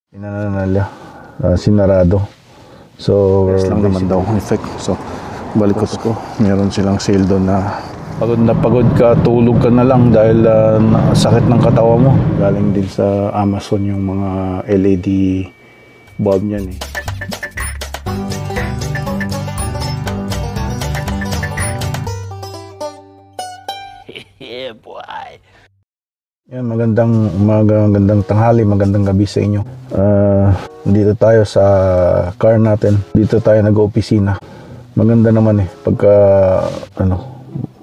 Inano nila, sinarado. So, Yes lang naman daw effect. So, balikot ko. Meron silang sale doon na pagod ka, tulog ka na lang dahil sakit ng katawan mo. Galing din sa Amazon yung mga LED bulb niyan eh. Yeah, boy. Yan, magandang umaga, magandang tanghali, magandang gabi sa inyo. Dito tayo sa car natin. Dito tayo nag-opisina. Maganda naman eh. Pagka,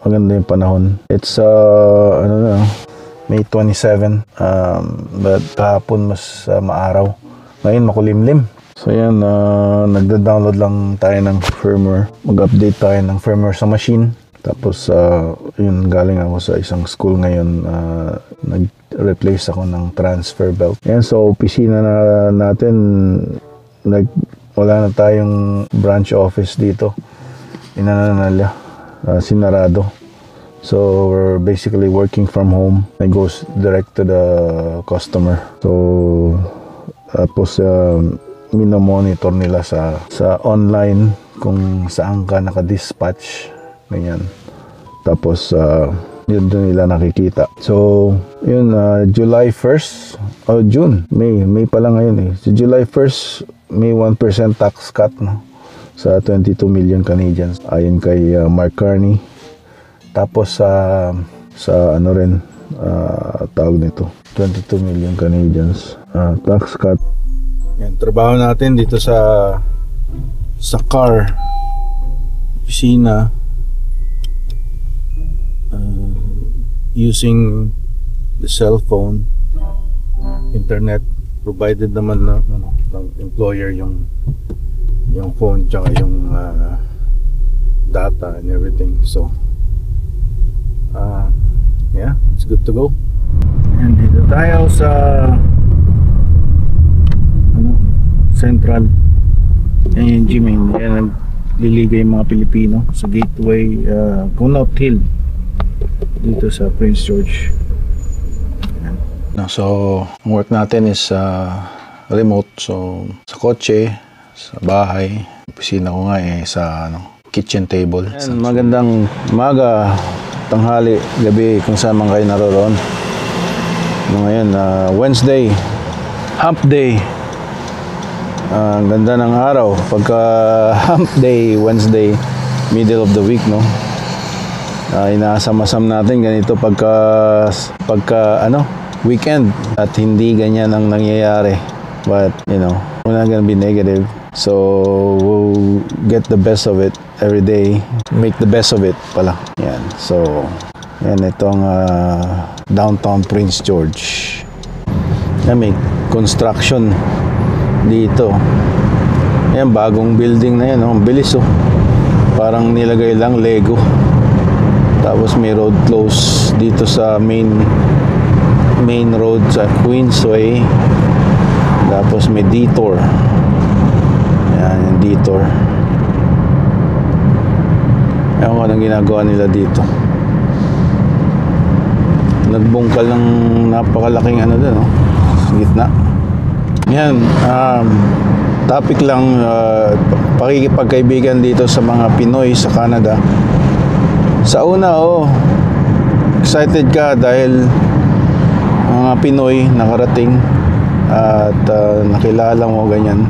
maganda yung panahon. It's, May 27. But kahapon mas maaraw. Ngayon makulimlim. So yan, nagda-download lang tayo ng firmware. Mag-update tayo ng firmware sa machine. Tapos, yun, galing ako sa isang school ngayon. Nag-replace ako ng transfer belt. Yan, so, opisina na natin, wala na tayong branch office dito. Inananala, sinarado. So, we're basically working from home. It goes direct to the customer. So, tapos, minomonitor nila sa online kung saan ka nakadispatch. Ganyan. Tapos, yun doon nila nakikita. So, yun, July 1st, June, May pala ngayon eh. So, July 1st, may 1% tax cut, no? Sa 22 million Canadians. Ayon kay Mark Carney. Tapos, sa ano rin, tawag nito, 22 million Canadians. Tax cut. Yan, trabaho natin dito sa car, opisina, using the cell phone, internet provided naman ng employer yung phone tsaka yung data and everything. So yeah, it's good to go. And dito tayo sa Central NG main. Yan, nagliligay yung mga Pilipino sa Gateway Conot Hill dito sa Prince George. So, ang work natin is remote. So, sa kotse, sa bahay, opisina ko nga eh sa kitchen table. And magandang umaga, tanghali, gabi, kung saan man kayo naroon. Ngayon, Wednesday, hump day. Ang ganda ng araw. Pagka hump day, Wednesday, middle of the week, no? Inaasam-asam natin ganito pagka weekend at hindi ganyan ang nangyayari, but we're not gonna be negative, so we'll get the best of it every day, make the best of it pala. Yan, so yan, itong downtown Prince George. Yan, may construction dito. Yan, bagong building na yan, ang bilis parang nilagay lang Lego. Tapos may road close dito sa main road sa Queensway. Tapos may detour. Yan, yung detour. Ewan ko anong ginagawa nila dito. Nagbungkal ng napakalaking doon, sa gitna. Yan, topic lang, pakikipagkaibigan dito sa mga Pinoy sa Canada. Sa una, excited ka dahil mga Pinoy nakarating at nakilala mo ganyan.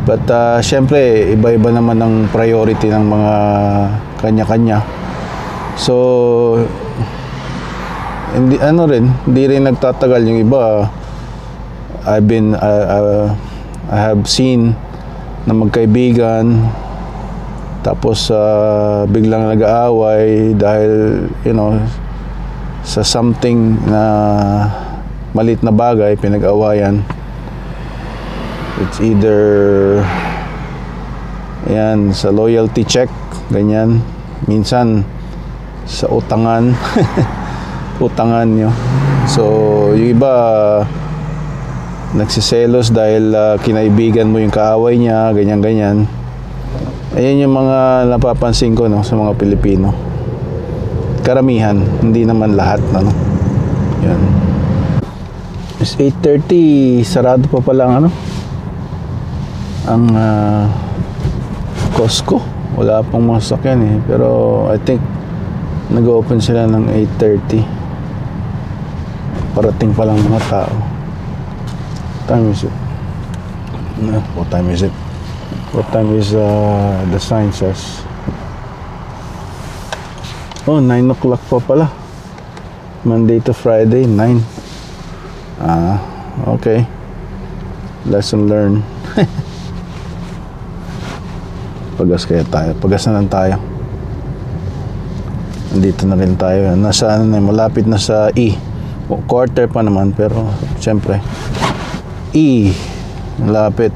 But syempre, iba-iba naman ang priority ng mga kanya-kanya. So, hindi rin nagtatagal yung iba. I have seen na magkaibigan, tapos biglang nag-aaway dahil sa something na malit na bagay, pinag-awayan. It's either yan, sa loyalty check, ganyan. Minsan sa utangan. Utangan nyo. So yung iba nagsiselos dahil kinaibigan mo yung kaaway niya, ganyan-ganyan. Ayan yung mga napapansin ko sa mga Pilipino. Karamihan, hindi naman lahat. Yan. It's 8:30, sarado pa pala ang Costco. Wala pang mga sasakyan eh. Pero I think nag-open sila ng 8:30. Parating pa lang mga tao. Time is it? What time is it? What time is the sign says? Oh, 9 o'clock pa pala. Monday to Friday, 9. Okay. Lesson learned. Pagas kaya tayo. Pagas na lang tayo. Nandito na rin tayo. Nasa malapit na sa E. Quarter pa naman, pero siyempre E. Malapit.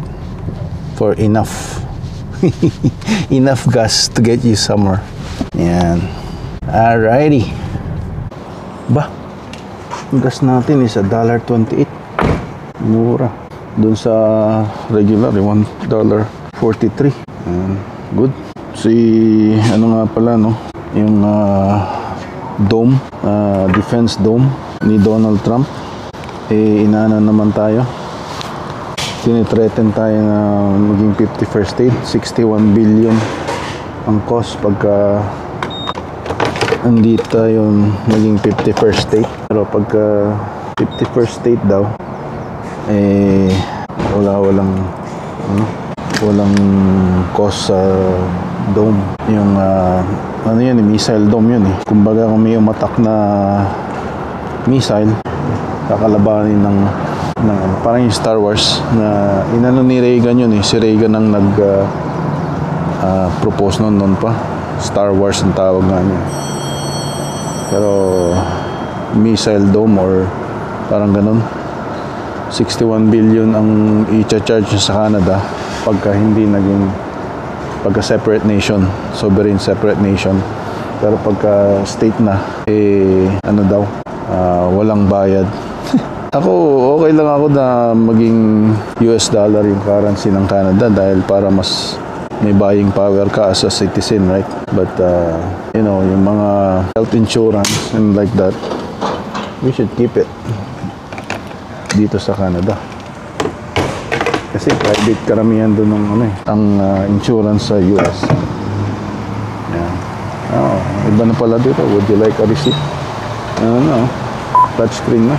For enough. Enough gas to get you somewhere. Yan. Alrighty. Ba? Ang gas natin is $1.28. Mura. Doon sa regular, $1.43. Good. Si ano nga pala yung dome, defense dome ni Donald Trump, inaana naman tayo. Tinitreaten tayo na maging 51st state. 61 billion ang cost pagka andito yung maging 51st state. Pero pagka 51st state daw, walang cost sa dome. Yung missile dome yun eh. Kumbaga kung may umatak na missile, kakalabanin ng parang yung Star Wars na inano ni Reagan yun eh. Si Reagan ang propose noon pa. Star Wars ang tawag nga niya. Pero missile dome or parang ganun. 61 billion ang i-charge sa Canada pagka separate nation, sovereign separate nation. Pero pagka state na, walang bayad. Ako, okay lang ako na maging US dollar yung currency ng Canada dahil para mas may buying power ka as a citizen, right? But, yung mga health insurance and like that, we should keep it dito sa Canada. Kasi private karamihan doon ang insurance sa US. Yeah. Oh, iba na pala dito. Would you like a receipt? Touchscreen na.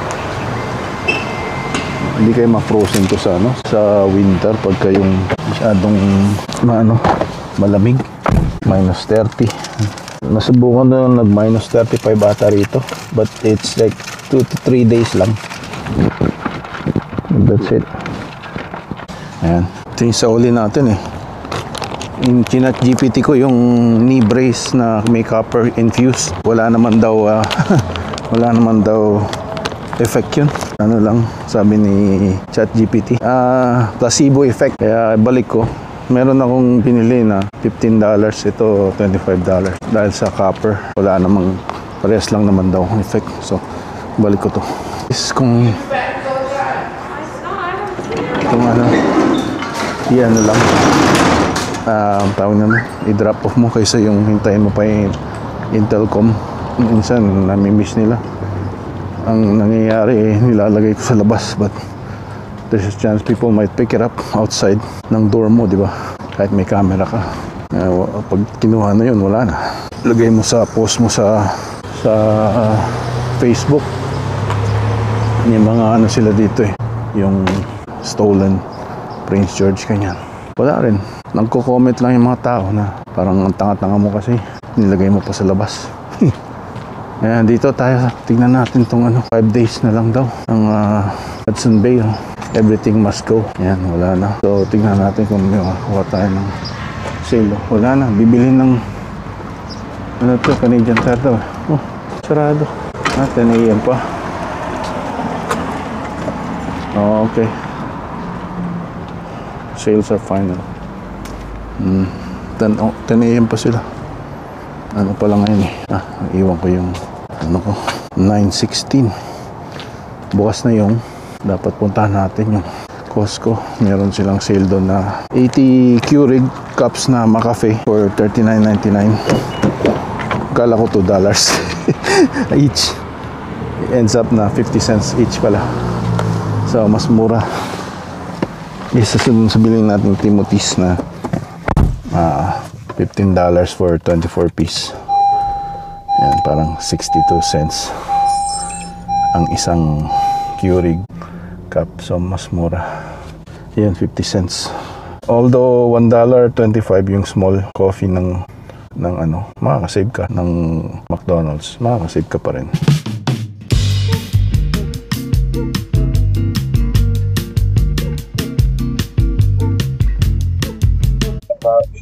Hindi kayo ma-frozen to sa winter pagka yung masyadong malamig. -30. Nasubukan na nag-35 ata rito. But it's like 2 to 3 days lang. That's it. Ayan. Ito yung sa uli natin eh. Yung chinat GPT ko yung knee brace na may copper infused. Wala naman daw effect yun. Ano lang, sabi ni ChatGPT. Placebo effect. Kaya balik ko. Meron akong binili na $15. Ito $25. Dahil sa copper. Wala namang, parehas lang naman daw ang effect. So, balik ko to. Is kung lang tawag naman, i-drop off mo kaysa yung hintayin mo pa yung Intelcom. Minsan nami-miss nila. Ang nangyayari nilalagay ko sa labas, but there's a chance people might pick it up outside ng door mo, di ba? Kahit may camera ka. Pag kinuha na yun, wala na. Lagay mo sa post mo sa Facebook. Yung mga sila dito eh, yung stolen Prince George, kanyan. Wala rin. Nagko-comment lang yung mga tao na parang ang tanga-tanga mo kasi nilagay mo pa sa labas. Ayan, dito tayo. Tingnan natin tong 5 days na lang daw ang Hudson Bay. Everything must go. Ayan, wala na. So, tingnan natin kung may makakuha tayo ng sale. Wala na. Bibili ng Canadian Tire daw. Oh, sarado. 10 AM pa. Oh, okay. Sales are final. 10 AM pa sila. Ano pa lang ngayon eh. Iwan ko yung 9:16. Bukas na yung dapat puntahan natin yung Costco. Meron silang sale doon na 80 Keurig cups na McCafe for $39.99. Kala ko $2 each. Ends up na 50 cents each pala. So, mas mura. Isa sa bilhin natin Timothy's na $15 for 24 piece. Yan, parang 62 cents ang isang Keurig cup. So, mas mura. Yan, 50 cents. Although $1.25 yung small coffee ng ano, makakasave ka ng McDonald's. Makakasave ka pa rin.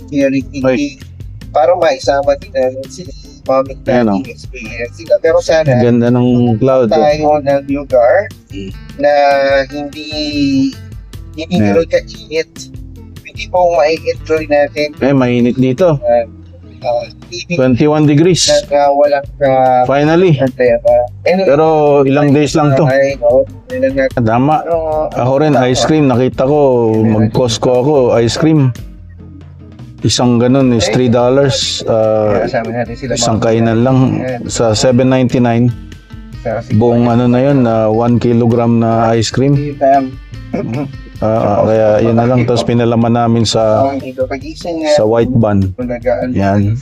Hindi parang maisama din namin sila mamit Ayan, natin experience sila. Pero sana Ganda ng cloud. tayo ng lugar na hindi Yeah. gano'n ka-init. Hindi po mai-enjoy natin Mainit dito. ibig 21 degrees. na walang Finally. Anyway, Pero ilang days lang to. I know, Tama. Ako rin, ice cream. Nakita ko, mag-Costco ako, ice cream. Isang ganun is $3. kasama natin sila. Isang kainan lang. Sa $7.99. Buong ano na yun, 1 kilogram na ice cream. Kaya yun na lang. Tapos pinalaman namin sa white bun. Yan.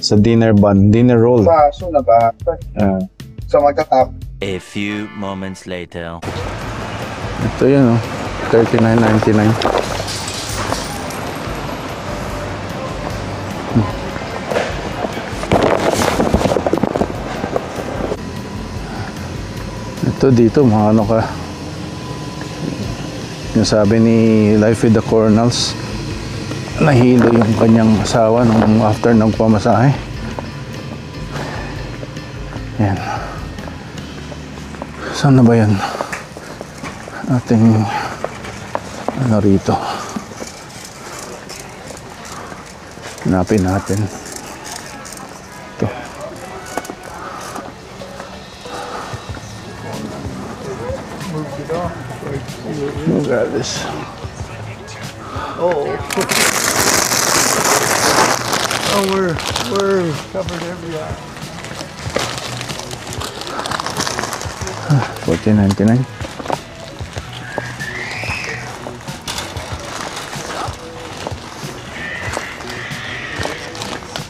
Sa dinner bun. Dinner roll. So, so magtatap. A few moments later. Ito yun, oh. $39.99. Ito dito, mga ano ka. Yung sabi ni Life with the Cornels, nahilo yung kanyang asawa nung after ng pamasahe. Yan. Saan na ba yan? Ating ano rito. Hanapin natin. Ito. Look at this. Oh, we're covered everywhere. $14.99.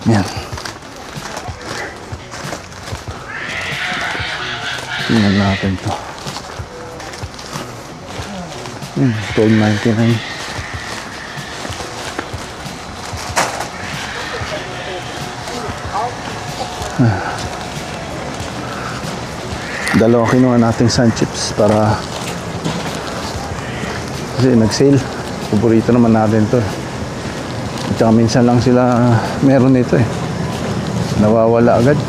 Yan. Tingnan natin to. $12.99. Dalawa kinuha nating sun chips para kasi nag-sale. Paborito naman natin to. At saka minsan lang sila meron nito eh. Nawawala agad.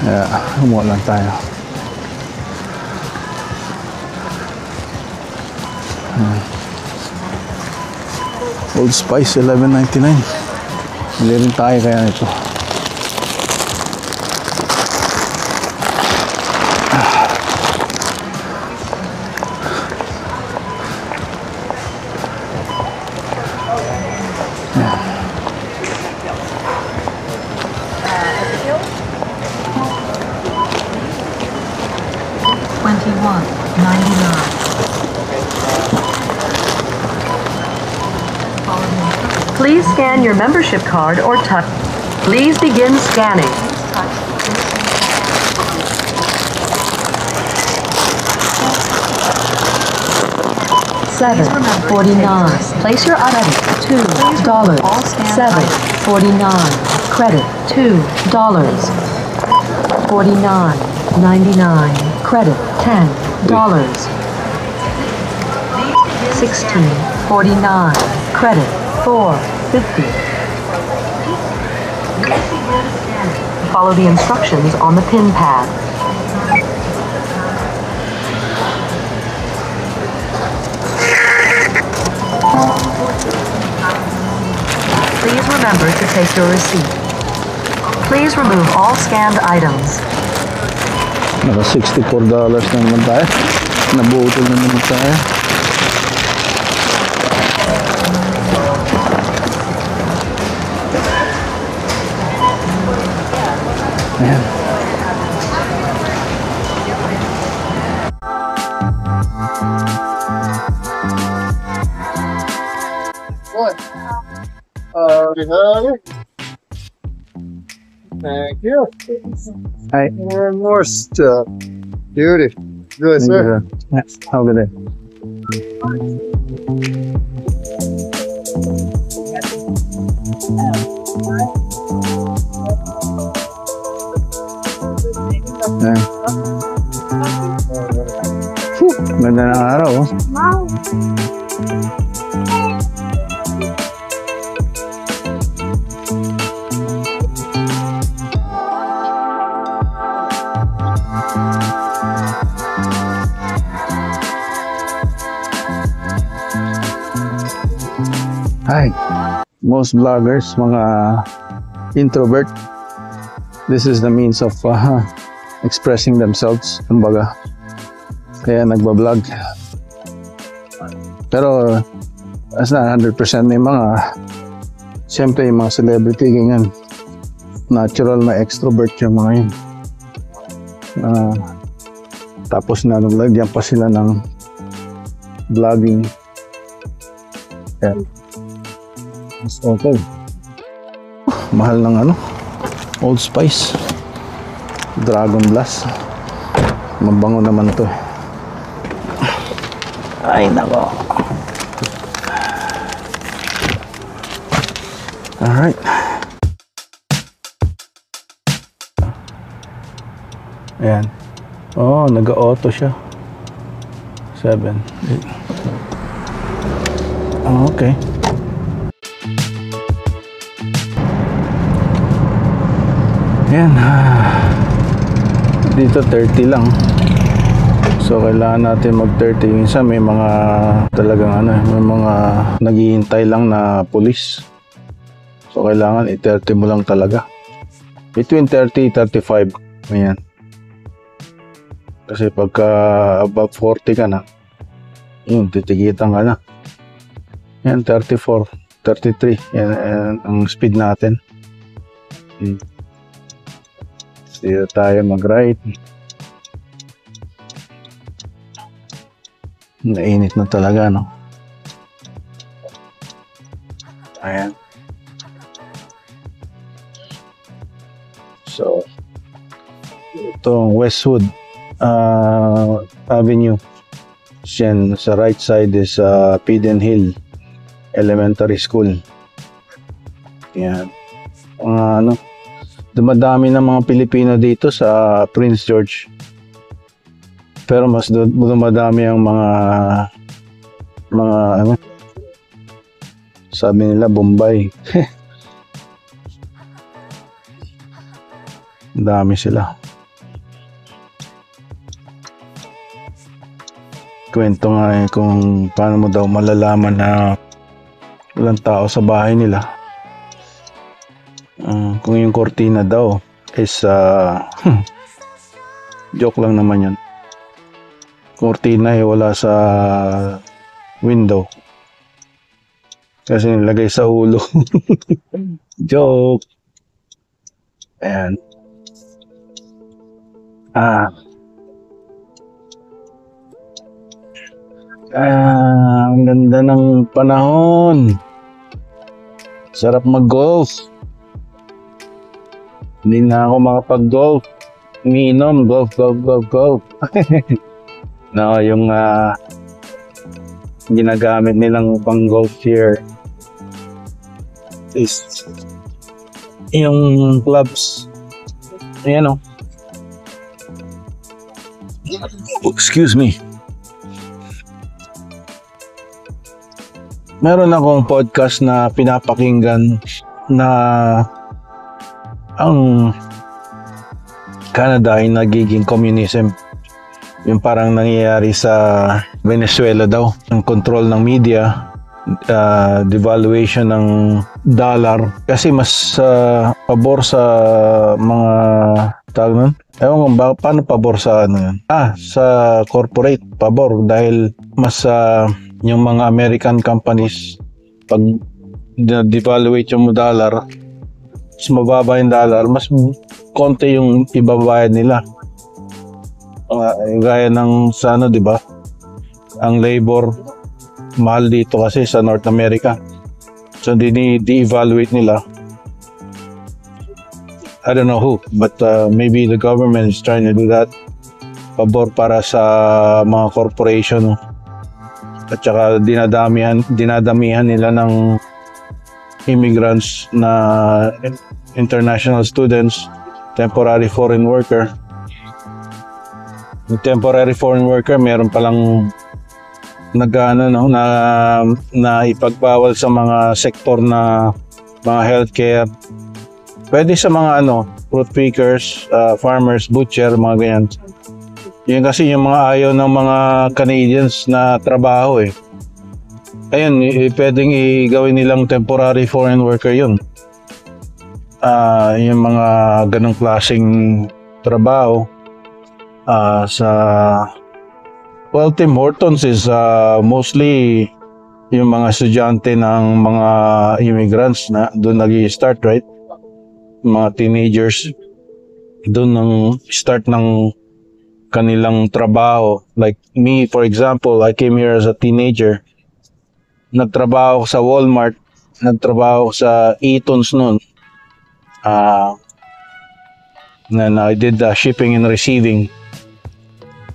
Kaya umuha lang tayo. Old Spice $11.99. Bili rin tayo kaya nito. Please scan your membership card or touch. Please begin scanning. $7.49. Place your item. $2. $7.49. Credit. $2. $49.99. Credit. $10. $16.49. Credit. $4.50. Follow the instructions on the pin pad. Please remember to take your receipt. Please remove all scanned items. Naka $64 na naman tayo. Nabutol na naman tayo. Ayan. honey. Thank you. Hi. More and more stuff. Beauty. Good, sir. Have a good day. Ayan. Ganda ng araw, oh. Hi. Most vloggers, mga introvert, this is the means of expressing themselves, kumbaga. Kaya nagbablog. Pero as na 100% may mga, siyempre yung mga celebrity, ganyan. Natural na extrovert yung mga yun. Tapos nalagyan pa sila ng vlogging. Kaya it's okay. Mahal ng ano, Old Spice, Dragon Blast. Mabango naman to. Ay nako. Alright. Ayan. Oh, nag-auto siya. 7, 8. Oh, okay. Ayan. Dito 30 lang. So kailangan natin mag-30. Minsan may mga talagang ano, may mga naghihintay lang na pulis. So kailangan i-30 mo lang talaga. Between 30 35. Ayan. Kasi pagka above 40 ka na, yun, titigitan ka na. Yan, 34, 33. Yan ang speed natin. Dito tayo mag-right. Nainit na talaga, no? Ayan. So, itong Westwood Avenue. Yan, sa right side is Peden Hill Elementary School. Yan. Ano, dumadami ng mga Pilipino dito sa Prince George. Pero mas dumadami ang mga ano, sabi nila Bombay. Dami sila. Kwento nga kung paano mo daw malalaman na walang tao sa bahay nila. Kung yung kortina daw is joke lang naman yan. Kortina wala sa window kasi nilagay sa ulo. Joke. Ayan. Ang ganda ng panahon. Sarap mag-golf. Hindi na ako makapag-golf. Umiinom, golf. No, yung ginagamit nilang pang-golf here is yung clubs. Ayan o. Excuse me. Meron akong podcast na pinapakinggan na ang Canada ay nagiging communism. Yung parang nangyayari sa Venezuela daw. Ang control ng media, devaluation ng dollar. Kasi mas pabor sa mga tawag nun. Ewan ko paano pabor sa ano yun? Sa corporate pabor dahil mas yung mga American companies pag devaluate yung dollar, mas mababa yung dollar, mas konti yung ibabayad nila. Gaya ng sa ano, di ba? Ang labor mahal dito kasi sa North America. So di-evaluate nila. I don't know who, but maybe the government is trying to do that. Pabor para sa mga corporation. At saka dinadamihan nila ng immigrants na international students, temporary foreign worker. Yung temporary foreign worker, meron palang na ipagbawal sa mga sektor na mga healthcare. Pwede sa mga fruit pickers, farmers, butcher, mga ganyan. Yun kasi yung mga ayaw ng mga Canadians na trabaho eh. Ayun, pwedeng gawin nilang temporary foreign worker yun. Yung mga ganong klaseng trabaho well, Tim Hortons is mostly yung mga estudyante ng mga immigrants na doon nag-i-start, right? Mga teenagers doon nang start ng kanilang trabaho. Like me, for example, I came here as a teenager. Nagtrabaho ako sa Walmart, nagtrabaho ako sa Eaton's noon. Then I did shipping and receiving.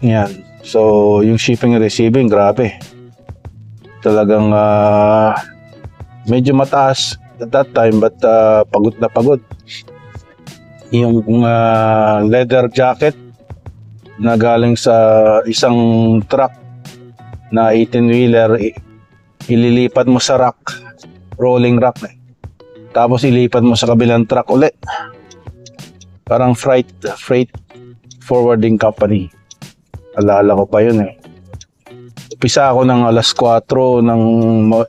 Yan. So, yung shipping and receiving, grabe. Talagang medyo mataas at that time, but pagod na pagod. Yung leather jacket na galing sa isang truck na 18-wheeler, ililipat mo sa rack, rolling rack. Tapos ilipat mo sa kabilang truck ulit. Parang freight forwarding company. Alala ko pa yun eh. Umpisa ako ng alas 4 ng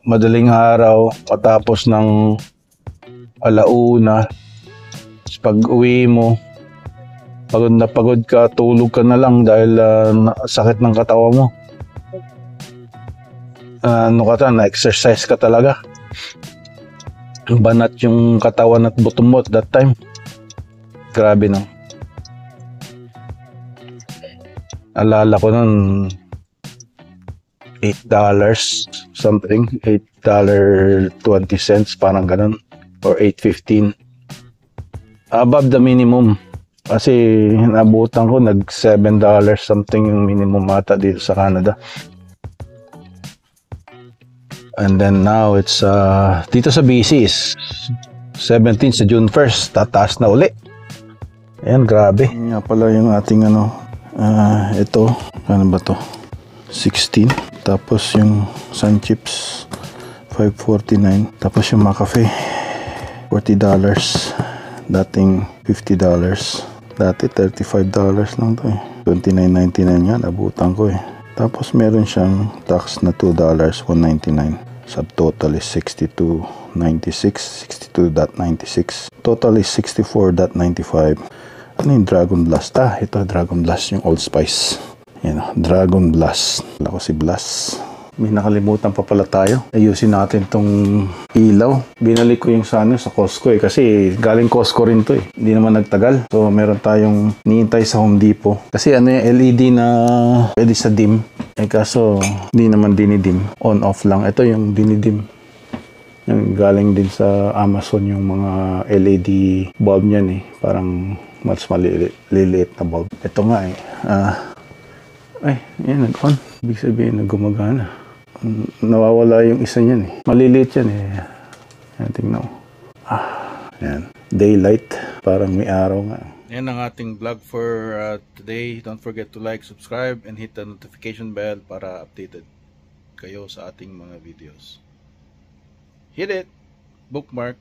madaling araw, matapos ng alauna. Pag uwi mo, pagod na pagod ka, tulog ka na lang dahil sakit ng katawan mo. Na-exercise ka talaga. Banat yung katawan at buto mo at that time. Grabe no. Alala ko nun, $8 something, $8.20, parang ganun, or $8.15. Above the minimum. Kasi nabutan ko, $7 something yung minimum ata dito sa Canada. And then now it's, dito sa BC is 17 sa June 1st, tataas na uli. Ayan, grabe. Nga pala yung ating ito, ano ba to? 16. Tapos yung Sun Chips, $5.49. Tapos yung McCafe, $40. Dating $50. Dati $35 lang to eh. $29.99 yan, abutan ko eh. Tapos meron siyang tax na $2, $1.99. Subtotal is $62.96. Total is $64.95. Ano yung Dragon Blast? Ito Dragon Blast, yung Old Spice. Yan, Dragon Blast. Wala ko si Blast. May nakalimutan pa pala tayo. Ayusin natin tong ilaw. Binalik ko yung sa Costco eh. Kasi galing Costco rin to eh. Hindi naman nagtagal. So meron tayong niintay sa Home Depot. Kasi yung LED na pwede sa dim. Eh kaso hindi naman dinidim. On off lang. Ito yung dinidim. Yung galing din sa Amazon yung mga LED bulb niyan eh. Parang mas maliliit na bulb. Ito nga eh. Ay, yan nag-on. Ibig sabihin na gumagana. Nawawala yung isa niyan eh. Maliliit yan eh. Yan, tingnan mo. Yan. Daylight. Parang may araw nga. Yan ang ating vlog for today. Don't forget to like, subscribe, and hit the notification bell para updated kayo sa ating mga videos. Hit it! Bookmark!